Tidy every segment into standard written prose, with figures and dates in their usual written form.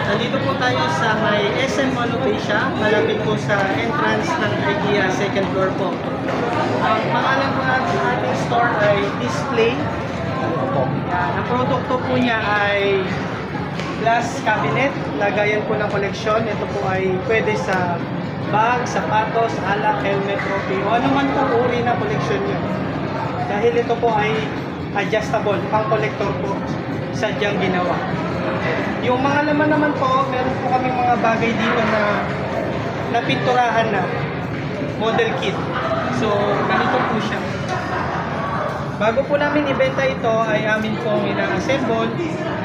Nandito po tayo sa may SM Mall of Asia, malapit po sa entrance ng IKEA, second floor po. Ang pangalan po ng ating store ay Display. Yan. Ang produkto po niya ay glass cabinet, lagayan po ng koleksyon. Ito po ay pwede sa bag, sapatos, alak, helmet, trophy, o ano man po uri na koleksyon niyo. Dahil ito po ay adjustable, pang-collector po, sadyang ginawa. Yung mga laman naman po, meron po kami mga bagay dito na pinturahan na model kit. So, ganito po siya. Bago po namin ibenta ito, ay amin pong ina-assemble,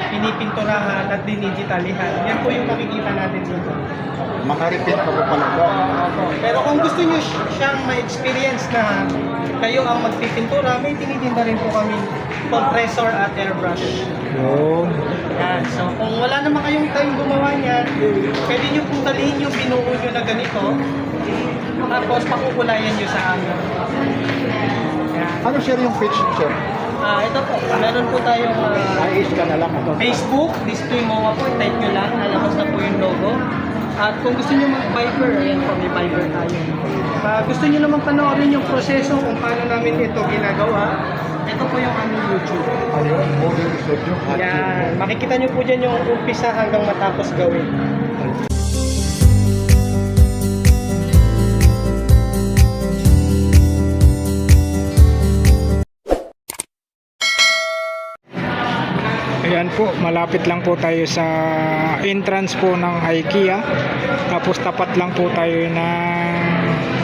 pinipinturahan at dinidigitalihan. Yan po yung makikita natin dito. Makaripit pa po pala po. Pero kung gusto nyo siyang ma-experience na kayo ang magpipintura, may tinitinda rin po kami compressor at airbrush. Yun. Yan. So, kung wala naman kayong time gumawa niyan, pwede nyo pong dalihin yung binuo nyo na ganito, tapos pakukulayan nyo sa amin. Yan. Ano sir yung page sir? Ito po, meron po tayong Ayos ka na lang ito. Facebook, Display MOA po, type nyo lang, lalabas na po yung logo. At kung gusto nyo mag-Viber, ayan po, may Viber tayo. Gusto nyo naman panoorin yung proseso kung paano namin ito ginagawa, ito po yung aming YouTube. Ayun, model studio. Yan, makikita nyo po dyan yung umpisa hanggang matapos gawin. Ayan po, malapit lang po tayo sa entrance po ng IKEA. Tapos tapat lang po tayo ng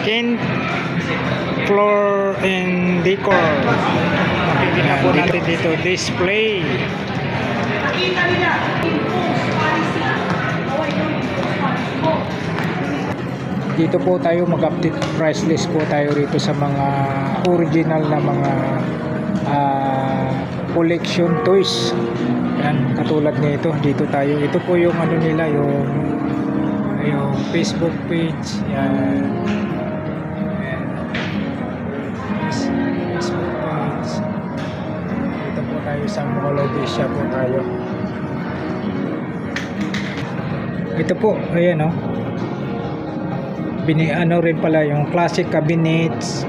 Kent Floor and Decor. Makikita po natin dito, Display. Dito po tayo mag-update price list po tayo rito sa mga original na mga collection toys. Yan, katulad nito, dito tayo. Ito po yung ano nila, yung Facebook page. Yan. Yan. Facebook page. Dito po tayo sa Mall of Asia po tayo. Ito po, ayan o. Ano rin pala yung classic cabinets.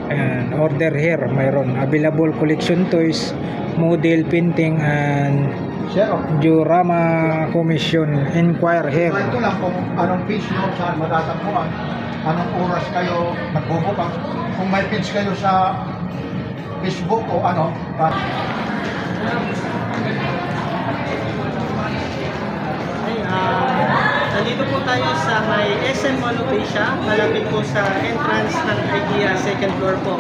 Ayan, order here, mayroon available collection toys, model painting and Sir, diorama commission. Inquire here. ito lang kung anong page nyo, saan matatagpuan, anong oras kayo magbubukas, kung may page kayo sa Facebook o ano. Nandito po tayo sa may SM Mall of Asia, malapit po sa entrance ng IKEA, second floor po.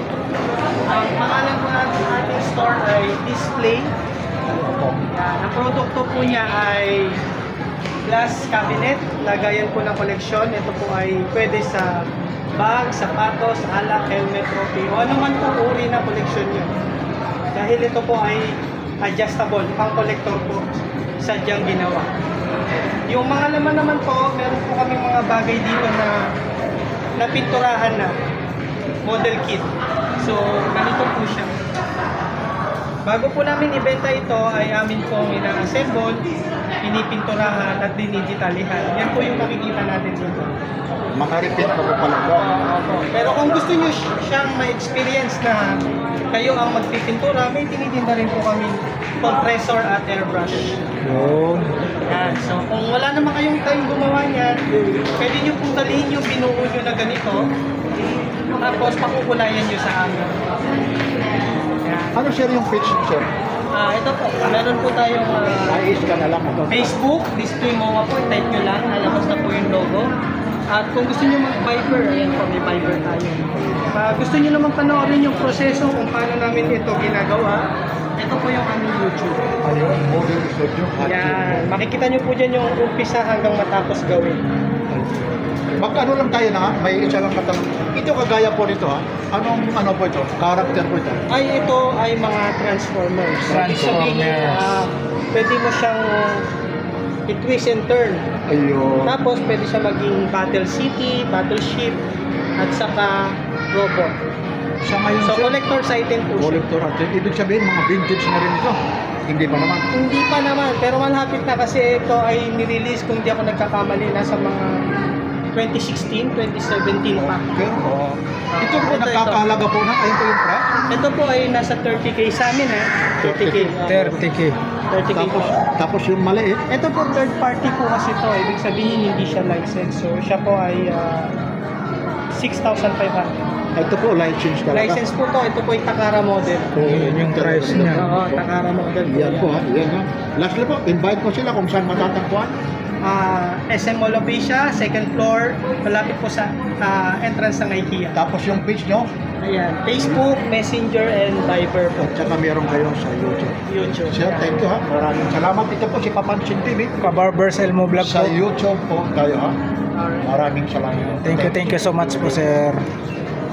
Ang pangalan po ng ating store ay Display. Yan. Ang produkto po niya ay glass cabinet, lagayan po ng koleksyon. Ito po ay pwede sa bag, sapatos, alak, helmet, trophy, o ano man po uri na koleksyon nyo. Dahil ito po ay adjustable, pang-collector po, sadyang ginawa. Yung mga laman naman po, meron po kami mga bagay dito na pinturahan na model kit. So, ganito po siya. Bago po namin ibenta ito, ay amin pong ina-assemble, pinipinturahan at dinidigitalihan. Yan po yung makikita natin dito. Makaripit pa po pala po. Pero kung gusto nyo siyang ma-experience na kayo ang magpipintura, may tinitinda rin po kami compressor at airbrush. Yun. Yan. So, kung wala naman kayong time gumawa niyan, pwede nyo pong dalihin yung binuo nyo na ganito, tapos pakukulayan nyo sa amin. Yan. Ano sir yung page sir? Ito po, meron po tayong Ayos ka na lang ito. Facebook, Display MOA po, type nyo lang, lalabas na po yung logo. At kung gusto nyo mag-Viber, ayan po, may Viber tayo. Gusto nyo naman panoorin yung proseso kung paano namin ito ginagawa, ito po yung aming YouTube. Ayun, model studio. Yan, makikita nyo po dyan yung umpisa hanggang matapos gawin. Mag-ano lang tayo na, may isa lang katanong. Ito kagaya po nito ha. Anong ano po ito? Character po ito? Ito ay mga Transformers. Ibig sabihin, Transformers. pwede mo siyang i-twist and turn. Ayun. Tapos pwede siya maging Battle City, Battleship, at saka robot. Sa ngayon, So sir, collector's item po siya. collector item. Ibig sabihin, mga vintage na rin ito. Hindi pa naman. Hindi pa naman, pero malapit na kasi ito ay nirelease kung di ako nagkakamali nasa mga 2016, 2017 pa. Pero, ito po Ito. nakakahalaga po na. Ayun po yung price. Ito po ay nasa 30k sa amin 30k. 30k. 30k po. Tapos yung maliit, Ito po third party po kasi to. Ibig sabihin hindi siya licensed. So siya po ay 6,500. ito po license talaga. License po to. Ito po ay Takara model. Yun yung price niya. Oo, Takara model po. Yan po ha. Yan ha. Lastly po, invite ko sila kung saan matatagpuan. SM Mall of Asia, second floor, malapit po sa entrance ng IKEA. Tapos yung page nyo, Ayan, Facebook, Messenger, and Viber po. at saka meron kayo sa YouTube. YouTube. Sir, thank you ha. Maraming salamat. Ito po si Papansin TV. Ka-Barbers Elmo Vlog Sa po. YouTube po tayo ha. Alright. Maraming salamat. Thank you so much po, sir.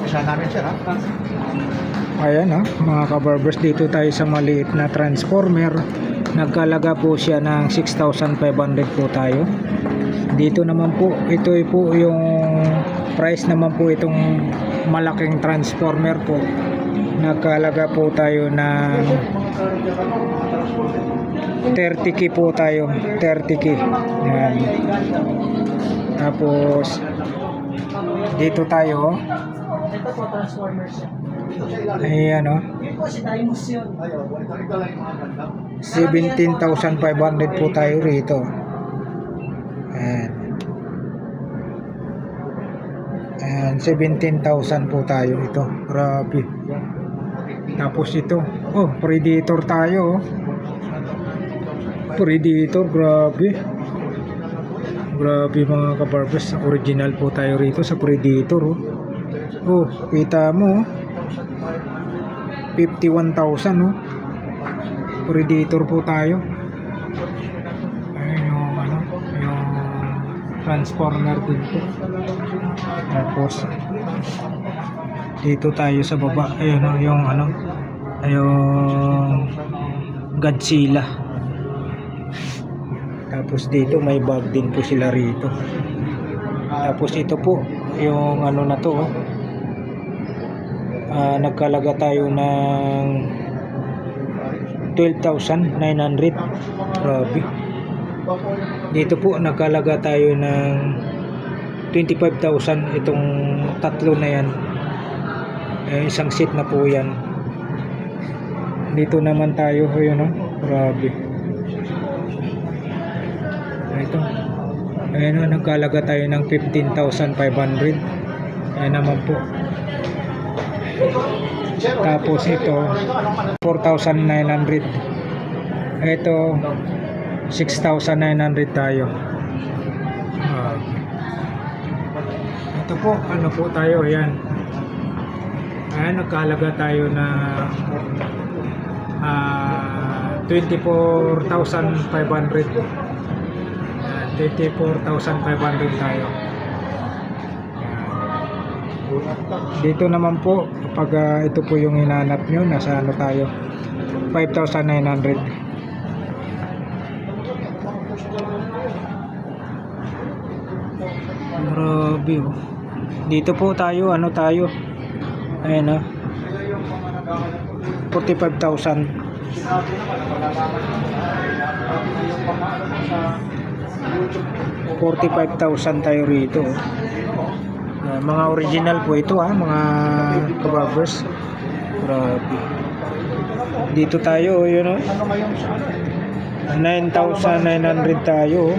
Isa namin sir ha. Ayan mga ka-barbers, dito tayo sa maliit na transformer. Nagkalaga po siya ng 6,500 po tayo. Dito naman po, ito po yung price naman po itong malaking transformer po. Nagkalaga po tayo ng 30k po tayo, 30k. Yan. Tapos dito tayo, Ito po, Transformers. ayan Yun po si Dymus yun. Ayaw, ito lang yung mga ganda. 17,500 po tayo rito. Ayan. Ayan, 17,000 po tayo ito. Grabe. Tapos ito, Predator tayo. Predator, grabe. Grabe mga kabarbers. Original po tayo rito sa Predator. Kita mo. 51,000 Predator po tayo. Ayun yung transformer din po. Tapos dito tayo sa baba. Ayun yung Godzilla. Tapos dito may bag din po sila rito. Tapos ito po yung na to. Nagkalaga tayo ng 12,900. Grabe. Dito po nagkalaga tayo ng 25,000 itong tatlo na yan. Isang seat na po yan. Dito naman tayo grabe. Ito. Ayan nagkalaga tayo ng 15,500. Ayan naman po. Tapos ito 4,900. Ito 6,900 tayo. Ito po po tayo, ayan. Ayan, nagkahalaga tayo na 24,500. 24,500 tayo. Dito naman po kapag ito po yung hinanap nyo, nasa tayo 5,900. Grabe dito po tayo tayo ayan 45,000. 45,000 tayo rito. Mga original po ito mga kabarbers. Grabe. Dito tayo 9,900 tayo.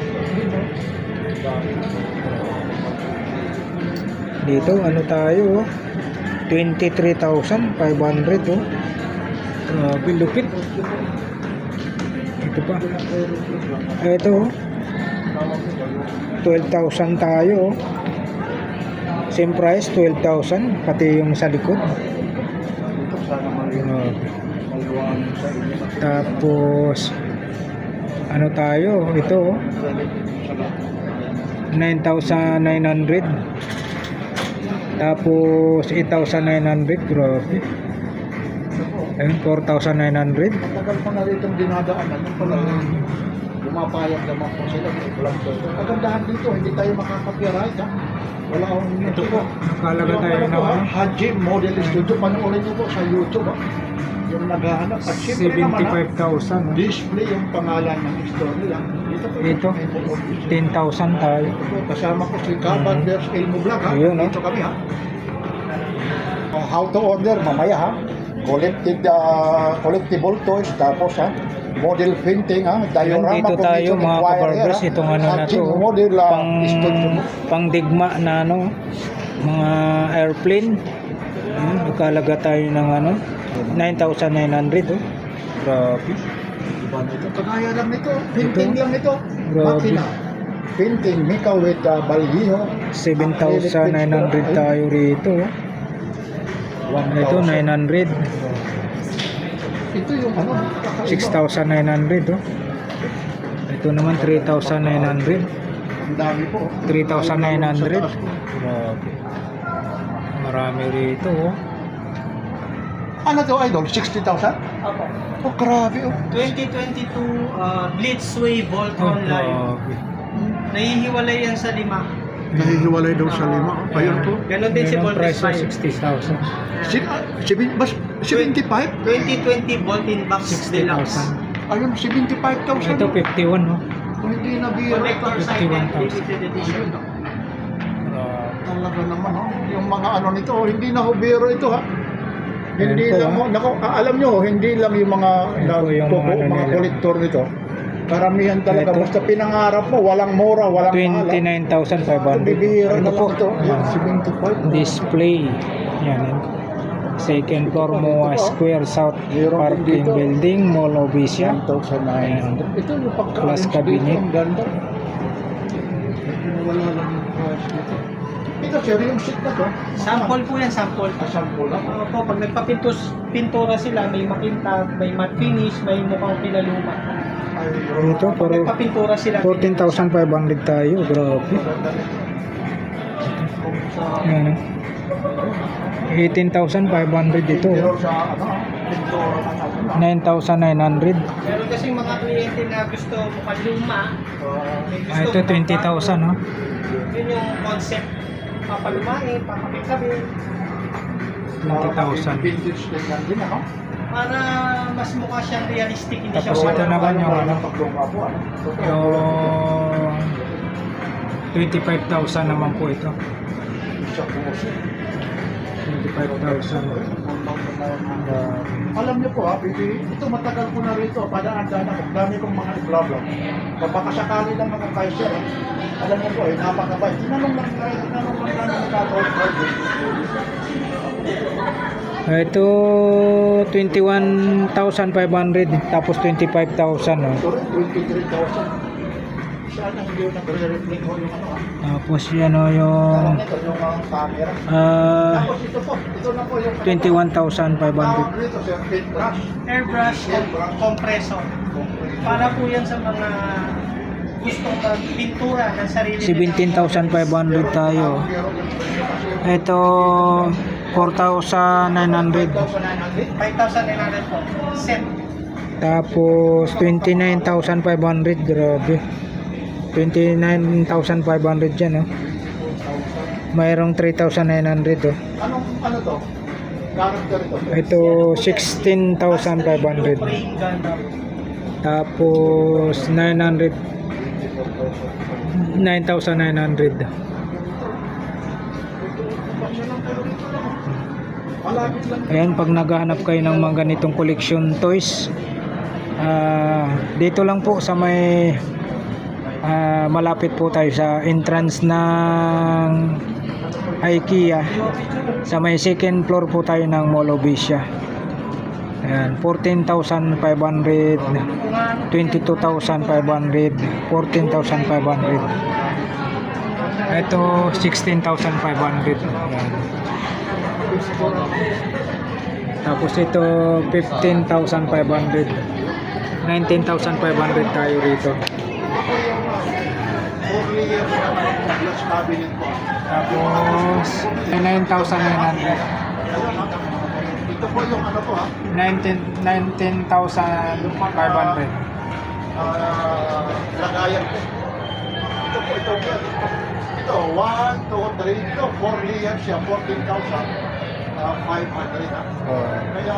Dito tayo 23,500 Grabe lupit. Ito pa. Ito 12,000 tayo. Same price, 12,000 pati yung sa likod. Tapos tayo ito 9,900. Tapos 8,900. Grabe. Ayun 4,900. Tagal pa na rito dinadaanan. Yung pala yung pumapayag naman po sila. Kagandahan dito, hindi tayo makaka-copyright ha. Wala akong Ito po, nakalaga tayo Ano ng po, ha? Haji Model Studio, panoorin niyo po sa YouTube ha. Yung naghahanap. At syempre naman ha, 75,000. no? display yung pangalan ng store nila. Dito po. Ito, 10,000 tayo. Ito po, kasama ko si Cabanders Elmo Vlog ha. Ayun, no? Dito kami ha. How to order mamaya ha. Collectible toys, tapos ha. Model painting ha. Ayun, Diorama dito tayo commission mga inquiry, kabarbers, ha. itong ano na to, Hatching model studio. pang digma na ano, mga airplane. Ayun, nakalaga tayo ng ano, 9,900 oh. Grabe. Kagaya lang nito, painting Ito? lang nito. Grabe. Makina. Painting, Mika with Balhiho. 7,900 tayo rito. oh. Ito 900, Ito yung ano, 6,900 oh. Ito naman 3,900, ang dami po. 3,900. Grabe. Marami rito oh. Ano to idol? 60,000? Opo. Oh, grabe oh. 2022 Blitzway Voltron Oh, Live. grabe. Nahihiwalay yan sa 5. Nahihiwalay daw sa lima. Ayun po. Ganon din si Yan ang Voltes price oh, 5. 60,000. 75? 2020 Voltin Box Deluxe. 60,000. Ayun, 75,000. Ito 51 no. Hindi na biro. Connector side 51,000. limited edition. Talaga naman oh. Yung mga ano nito, oh, hindi na ho biro ito ha. Hindi Ayan po, lang ho, nako, alam nyo, hindi lang yung mga Ayan po yung mga ano mga nila. kolektor nito. Karamihan talaga, Ito. basta pinangarap mo, walang mura, walang mahal. 29,500. Bibira Ito na po. lang ito. Ayan, Ayan. 75. Display. Yan. Second floor Moa Square South Parking Building, Mall Obisia. 1,900. Ito yung pagka Plus cabinet. Ang ganda. Wala lang yung price dito. Ito sir, yung seat na to. Sample po yan, sample. Sample lang. Po, pag pintura sila, may makintab, may matte finish, may mukhang pinaluma. Ito, Pag pero nagpapintura sila, 14,500 tayo. Grabe. Yan. oh. 18,500 ito. Pero oh. sa ano, pintura na ano. 9,900. meron kasi mga kliyente na gusto mukhang luma. May Ah, gusto ito 20,000 no. Yun yung concept. Papalumain, papakitabi. 20,000. Vintage din lang din ako. Para mas mukha siyang realistic. Hindi siya Tapos ito wala. naman yung ano, pagluma po ano. yung 25,000 naman po ito. Sa puso. 25,000. Alam niyo po ha, ito matagal ko na rito, padaan-daan ako, dami kong mga i-vlog. Kapag sakali lang mga kaiser, alam niyo po eh, napakabait. Tinanong lang namin nakatawag. Ito 21,500 tapos 25,000 no. Ito rin, 23,000. Sana hindi yung nagre-reflect ko yung ano ha. Tapos yan o yung Alam niyo, yung camera. Tapos ito po, ito na po yung 21,500. tawag rito, sir, paintbrush. Airbrush compressor. Para po yan sa mga gustong magpintura ng sarili nila. 17,500 tayo. Ito 4,900. 5,900 po. Set. Tapos 29,500, grabe. 29,500 dyan oh. Mayroong 3,900 oh. Ano to? Character ito. Ito 16,500. Praying Gundam. Tapos 9,900. Malapit lang. Ayan, pag naghahanap kayo ng mga ganitong collection toys, dito lang po sa may malapit po tayo sa entrance ng IKEA. Sa may second floor po tayo ng Mall Obisia. Ayan, 14,500, 22,500, 14,500. Ito 16,500. Ayan. Tapos ito 15,500, 19,500 tayo rito. 4 layers glass cabinet po. Tapos 9,900, Ito po yung ano po ha. 19,500. lagayan po. Ito, 1, 2, 3, ito, 4 layers siya, 14,500 ha. Kaya,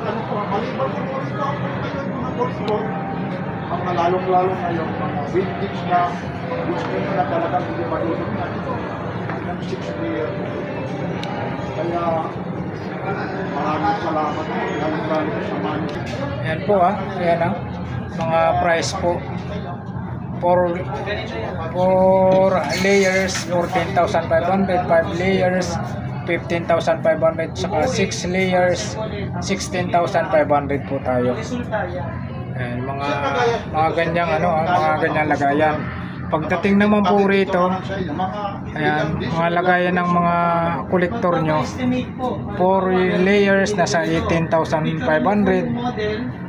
ano po, maliban po ito, ngayon mga golf mga lalong-lalong ngayon, mga vintage na gusto nyo na talagang hindi malulog na ito. Ng 6 layer po. Kaya, maraming salamat po, galing-galing sa money. Ayan po ayan mga price po. 4 layers, 14,500, 5 layers, 15,500, saka 6 layers, 16,500 po tayo. Resulta yan. Ayan, mga ganyang mga ganyang lagayan. Pagdating naman po rito, ayan, mga lagayan ng mga kolektor nyo, Estimate po. 4 layers nasa 18,500,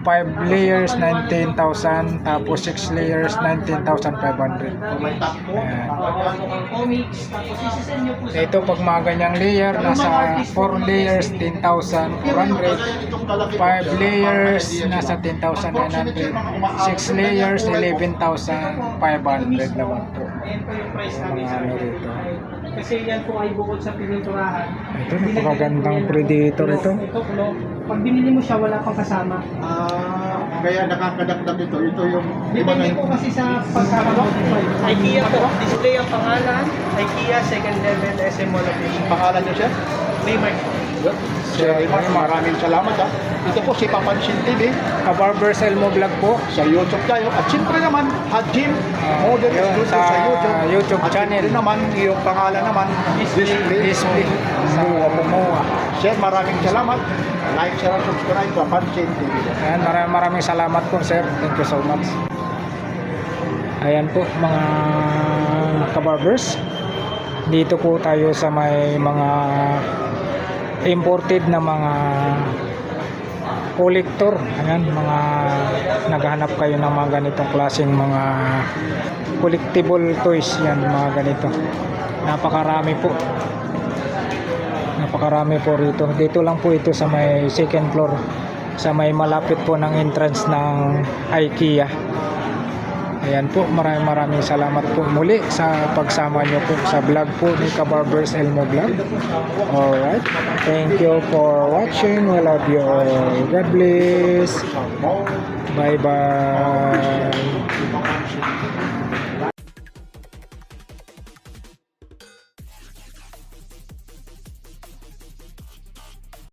5 layers 19,000, tapos 6 layers 19,500. May takbo, Ayan. Ano kang comics, tapos isisend nyo po sa Ito pag mga ganyang layer, nasa 4 layers 10,400, 5 layers nasa 10,900, 6 layers 11,500 naman po. Ayan po yung price namin Mga sa ano rito. Kasi yan po ay bukod sa pininturahan. Ito, napakagandang Predator ito. Ito, pag binili mo siya, wala pang kasama. Kaya nakakadagdag ito. Ito yung Depende po kasi sa pagkakadoctify. IKEA po. Display ang pangalan. IKEA second level SM Mall location. pangalan niyo siya. Maymark. Sir Raymond, maraming salamat ha. Ito po si Papansin TV Ka-Barber Elmo Vlog po. sa YouTube tayo. At siyempre naman, Hajim Model yun, Studio sa sa YouTube. YouTube At channel. siyempre naman, yung pangalan naman, Display sa Momoa. Sir, maraming salamat. Like, share, and subscribe sa Papansin TV. Ayan, maraming salamat po sir. Thank you so much. Ayan po mga kabarbers. Dito po tayo sa may mga imported na mga collector. Ayan, mga naghahanap kayo ng mga ganitong klaseng mga collectible toys. Yan, mga ganito. Napakarami po. Napakarami po rito. Dito lang po ito sa may second floor, sa may malapit po ng entrance ng IKEA. Ayan po, maraming salamat po muli sa pagsama nyo po sa vlog po ni Kabarbers Elmo Vlog. Alright, thank you for watching. We love you all. God bless. Bye bye.